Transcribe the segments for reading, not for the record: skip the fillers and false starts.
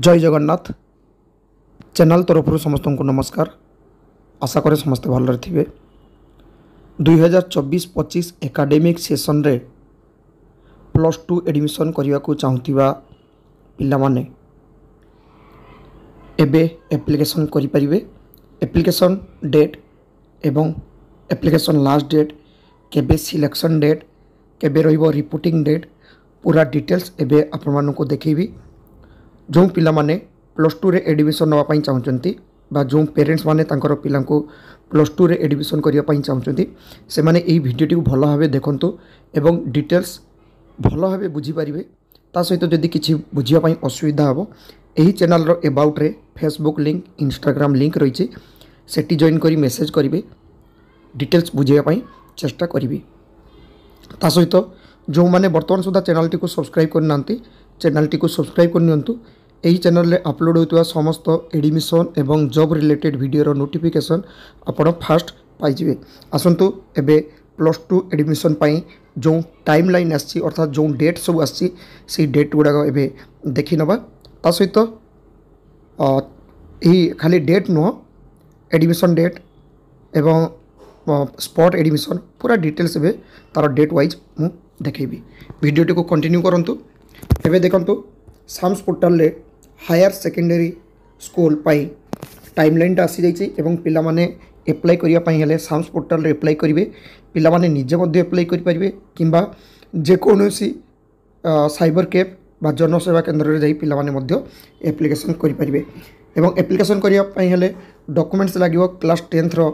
जय जगन्नाथ चैनल तरफ समस्त को नमस्कार। आशा करे समस्ते भल थे। 2024-25 एकाडेमिक सेसन रे +2 एडमिशन करने को चाहूथिबा पिला माने एबे एप्लिकेशन करि परिबे। एप्लिकेशन डेट एवं एप्लिकेशन लास्ट डेट केबे सिलेक्शन डेट केबे रहिबो रिपोर्टिंग डेट पूरा डिटेल्स एबे आपण मानको देखैबी। जो पिला माने +2 रे एडमिशन नवा पई चाहउचंती बा जो पेरेंट्स माने तांकर पिला को +2 रे एडमिशन करिया पई चाहउचंती से माने एई वीडियो को भलो भाबे देखंतु एवं डिटेल्स भलो भाबे बुझी परिबे। ता सहित जदि किछि बुझिया पई असुविधा हबो एही चैनल रो अबाउट रे फेसबुक लिंक इंस्टाग्राम लिंक रहिछि सेटी जॉइन करी मेसेज करिवे डिटेल्स बुझिया पई चेष्टा करिवे। ता सहित जो माने वर्तमान सुधा चैनल टी को सब्सक्राइब करनांती चैनल टी को सब्सक्राइब करनियंतु। यही चैनल रे अपलोड होता समस्त एडमिशन एवं जॉब रिलेटेड वीडियो नोटिफिकेशन आपण फास्ट पाइबे। आसंतु एबे +2 एडमिशन पाई जो टाइम लाइन आसी अर्थात जो डेट सब आसी से डेट गुड़ाक एबे देखि नबा। ता सहित यही खाली डेट नुह एडमिशन डेट एवं स्पॉट एडमिशन पूरा डिटेल्स एबे तार डेट वाइज मु देखैबी। वीडियो टी को कंटिन्यू करंतु। एबे देखंतु साम्स पोर्टल रे हायर सेकेंडरी स्कूल पाई टाइमलाइन आसी जाइए एवं पिला माने एप्लाई करिया पाई हेले साम्स पोर्टल रे एप्लाई करिवे। पिला माने निजे मध्ये एप्लाई करि परिवे किंबा जे कोनोसी साइबर कैफ बा जनसेवा केंद्र रे जाई पिला माने मध्ये एप्लिकेशन करि परिवे। एवं एप्लिकेशन करिया पाई हेले डॉक्यूमेंट्स लागिवो क्लास 10th रो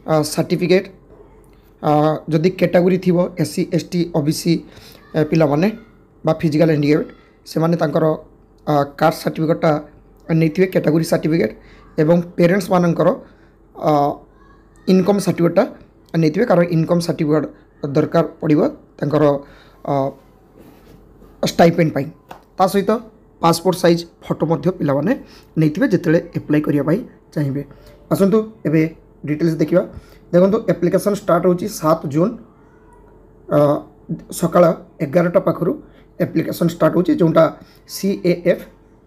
सर्टिफिकेट जदि कैटेगरी थिवो SC ST OBC पिला माने बा फिजिकल हैंडिकैप्ड से माने तांकर कास्ट सर्टिफिकेटा नहीं कैटेगरी सर्टिफिकेट एवं पेरेंट्स मानकर इनकम सर्टिफिकेटा नहीं कारण इनकम सर्टिफिकेट दरकार पड़ो तांकर स्टाइपेंड पाई। ता सहित पासपोर्ट साइज फोटो मध्य पिला माने नहीं जिते एप्लाई करने चाहिए। आसतु एबे डिटेल्स देखा। देखो एप्लिकेशन स्टार्ट होची 7 जून सकाळ 11टा पाखरु एप्लिकेशन स्टार्ट होची जोटा CAF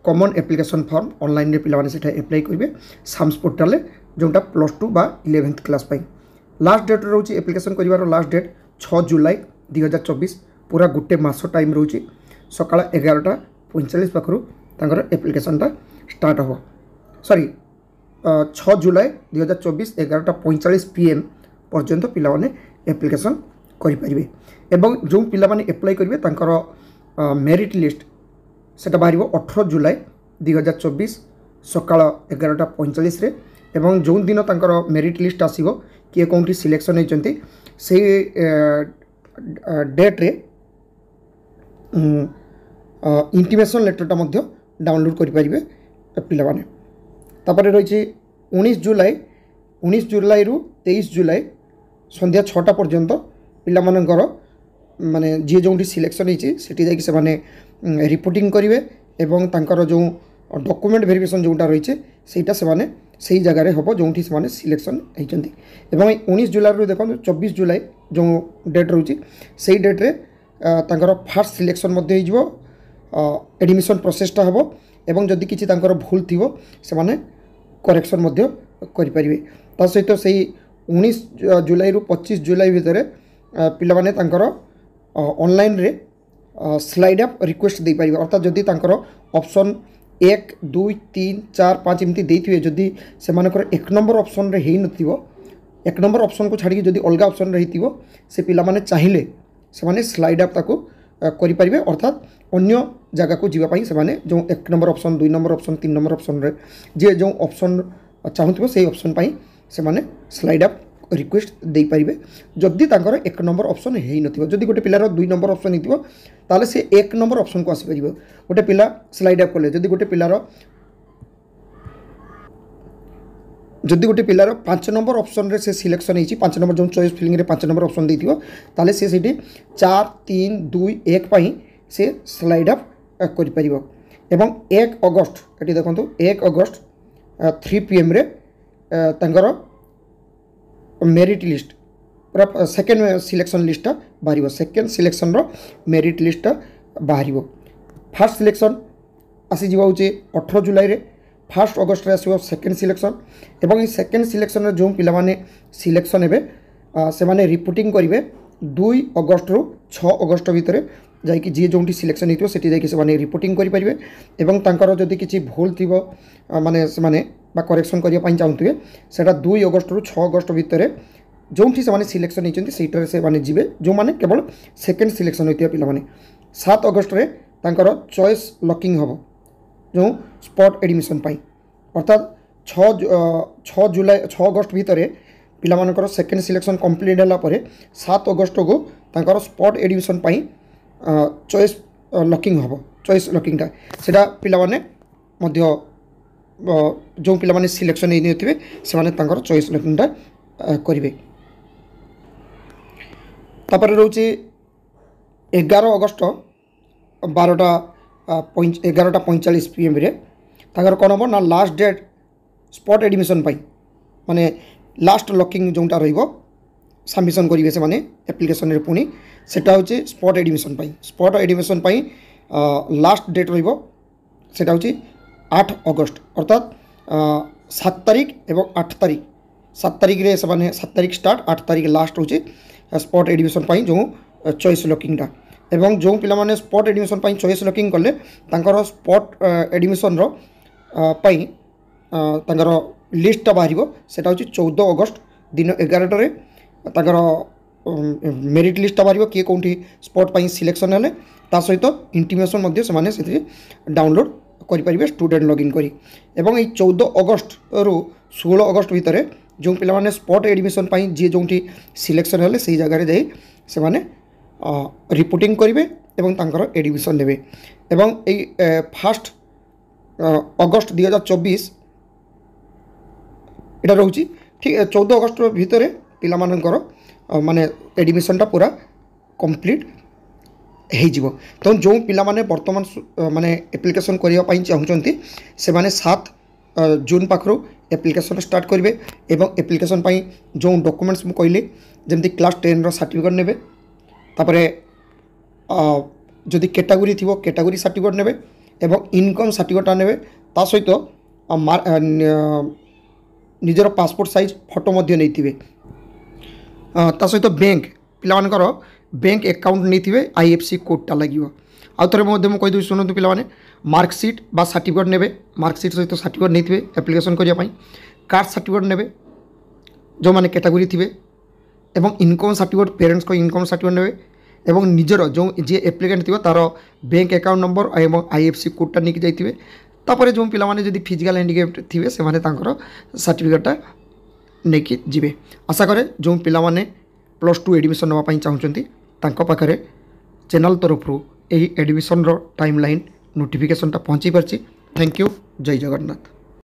common application form online रे पिला माने सेठा एप्लाई करिवे साम्स पोर्टल रे जोटा +2 बा 11th क्लास पाई। लास्ट डेट रोची एप्लिकेशन करिवार लास्ट डेट 6 जुलाई 2024 पूरा गुटे मास टाइम रोची सकाळ 11:45 पाखरु तांकर एप्लिकेशनटा स्टार्ट हो। सॉरी 6 जुलाई 2024 11:45 PM पर्यंत पिला माने एप्लिकेशन करि परिवे। एवं जो पिला माने एप्लाई करिवे तांकर मेरिट लिस्ट सेटा बाहर 18 जुलाई 2024 सकाळ 11:45 रे एवं जो दिन तांकर मेरिट लिस्ट आसीबो किए कोंठी सिलेक्शन होइचंती से डेट रे इंटिमेशन लेटरटा मध्य डाउनलोड करि परिबे पिला माने। तापर रहिछि 19 जुलाई रु 23 जुलाई संध्या 6टा पर्यंत पिला मानकर माने जी जो सिलेक्शन होती से माने रिपोर्टिंग करेंगे एवं तांकर जो डॉक्यूमेंट वेरिफिकेशन जोटा रही है से माने सही जगह हम जो से सिलेक्शन होती। एवं 19 जुलाई रू देखो 24 जुलाई जो डेट रोचे से डेट रे तांकर फास्ट सिलेक्शन एडमिशन प्रोसेसटा हम एवं जदि किसी तांकर भूल थी से माने करेक्शन करि परिवे। ता सहित से 19 जुलाई रू 25 जुलाई भितर पिला माने तांकर ऑनलाइन रे स्लाइड अप रिक्वेस्ट दे पारिबे। अर्थात जदि तांकर ऑप्शन 1 2 3 4 5 एमती देथिबे जदि से मानकर 1 नंबर ऑप्शन रे हेइ नथिबो 1 नंबर ऑप्शन को छाड़ी जदि अलगा ऑप्शन रहिथिबो से पिला माने चाहिए से माने स्लाइड अप ताको करि पारिबे। अर्थात अन्य जगह को जीवा पई से माने जो 1 number option 2 number option 3 number option रे जे जो ऑप्शन चाहूथिबो से ऑप्शन पई से माने स्लाइड अप रिक्वेस्ट दे पारिबे। जदि तांकर 1 नंबर ऑप्शन हेइ नथिबो जदि गोटे पिलार 2 नंबर ऑप्शन हिथिबो ताले से 1 नंबर ऑप्शन को आसी परिबो। गोटे पिला स्लाइड अप करले जदि गोटे पिलार 5 नंबर ऑप्शन रे से सिलेक्शन हेछि 5 नंबर जो चॉइस फिलिंग रे 5 नंबर ऑप्शन देथिबो ताले से सेठी 4 3 2 1 पई से स्लाइड अप करि परिबो। एवं 1 अगस्त एटी देखंतु 1 अगस्त 3 PM रे तांकर मेरिट लिस्ट पूरा सेकेंड सिलेक्शन लिस्ट बाहर सेकेंड सिलेक्शन रो मेरिट लिस्ट बाहर। फर्स्ट सिलेक्शन आसीज हूँ 18 जुलाई रे 1 अगस्ट आसो सेकेंड सिलेक्शन एवं ये सेकेंड सिलेक्शन जो पिलाने सिलेक्शन हे से रिपोर्टिंग करेंगे 2 अगस्ट रु 6 अगस्ट भितर जाकि जी जो सिलेक्शन होती से रिपोर्टिंग करेंगे एवं तांकर जदि किसी भूल थी माने से करेक्शन करने चाहूँगे से 2 अगस्ट रु 6 अगस्ट भितर जो से सिलेक्शन होती से जी जो मैंने केवल सेकेंड सिलेक्शन होता पिलाने 7 अगस्ट रे तांकर चॉइस लॉकिंग हम जो स्पॉट एडमिशन अर्थात 6 जुलाई 6 अगस्ट भितर पिलामानकर सेकेंड सिलेक्शन कंप्लीट है 7 अगस्ट को तांकर स्पॉट एडमिशन चॉइस लॉकिंग हम चॉइस लॉकिंगटा सेटा पिलामाने मध्य जो पिलामाने सिलेक्शन नहीं थे से चॉइस लॉकिंगटा करेंगे तापर रोचे 11 अगस्ट 11:45 PM रे ताकर कौन हम ना लास्ट डेट स्पॉट एडमिशन माने लास्ट लॉकिंग जोटा सबमिशन करेंगे से माने एप्लिकेशन रे पुणी सेटा होचे स्पॉट एडमिशन लास्ट डेट सेटा होचे 8 अगस्ट अर्थात 7 तारीख एवं 8 तारीख 7 तारीख रे से माने 7 तारीख स्टार्ट 8 तारीख लास्ट होचे स्पॉट एडमिशन जो चॉइस लॉकिंगटा एवं जो पिलामाने स्पॉट एडमिशन चॉइस लॉकिंग कले तांकर स्पॉट एडमिशन तांकर लिस्टा बाहर सेटा होची 14 अगस्ट दिन 11 तांकर मेरिट लिस्टा बाहर किए कौटी स्पॉट सिलेक्शन हेले ता सहित इंटीमेशन से डाउनलोड करेंगे स्टूडेंट लॉगिन करी एवं 14 अगस्ट रु 16 अगस्ट भितर जो पिलामाने स्पॉट एडमिशन जी जो सिलेक्शन हेले से जगह जाई से माने रिपोर्टिंग करेंगे एवं तांकर एडमिशन नेबे एवं 1 अगस्ट 2024 इटा रोची ठीक 14 अगस्ट भितर पिलामानकर माने एडमिशनटा पूरा कंप्लीट हो तो जो पिलामाने वर्तमान माने एप्लिकेशन करने चाहते से माने 7 जून पाखु एप्लिकेशन स्टार्ट करेंगे एवं एप्लिकेशन जो डॉक्यूमेंट्स मुझे कहली जमी क्लास 10 सर्टिफिकेट नेबे तापरे जदि कैटेगरी थी कैटेगरी सर्टिफिकेट नेबे एवं इनकम सर्टिफिकेट नेबे ता सहित निजर पासपोर्ट साइज फोटो मध्य नहीं थे ता सहित बैंक पिलामानकर बैंक अकाउंट नहीं थे IFSC कोडटा लगे आउ थे मुझे कहीदे शुणु पिलाने मार्कसीट बा सर्टिफिकेट नेबे मार्कसीट सहित सर्टिफिकेट नहीं थे एप्लिकेशन करने कास्ट सर्टिफिकेट नेबे जो माने कैटेगरी थे एवं इनकम सर्टिफिकेट पेरेंट्स को इनकम सर्टिफिकेट नेबे एवं निजर जो जी एप्लिकेंट थी तार बैंक अकाउंट नंबर एवं IFSC कोडटा नहीं जाइए तापर जो पिलाने जदि फिजिकल हैंडिकैप्ड थे से सर्टिफिकेटा नहीं जी आशा करे जो पिलाने +2 एडमिशन नापी चाहते पाखे चैनल तरफ यही एडमिशन टाइमलाइन नोटिफिकेशनटा पहुँची पार्ची। Thank you. जय जगन्नाथ।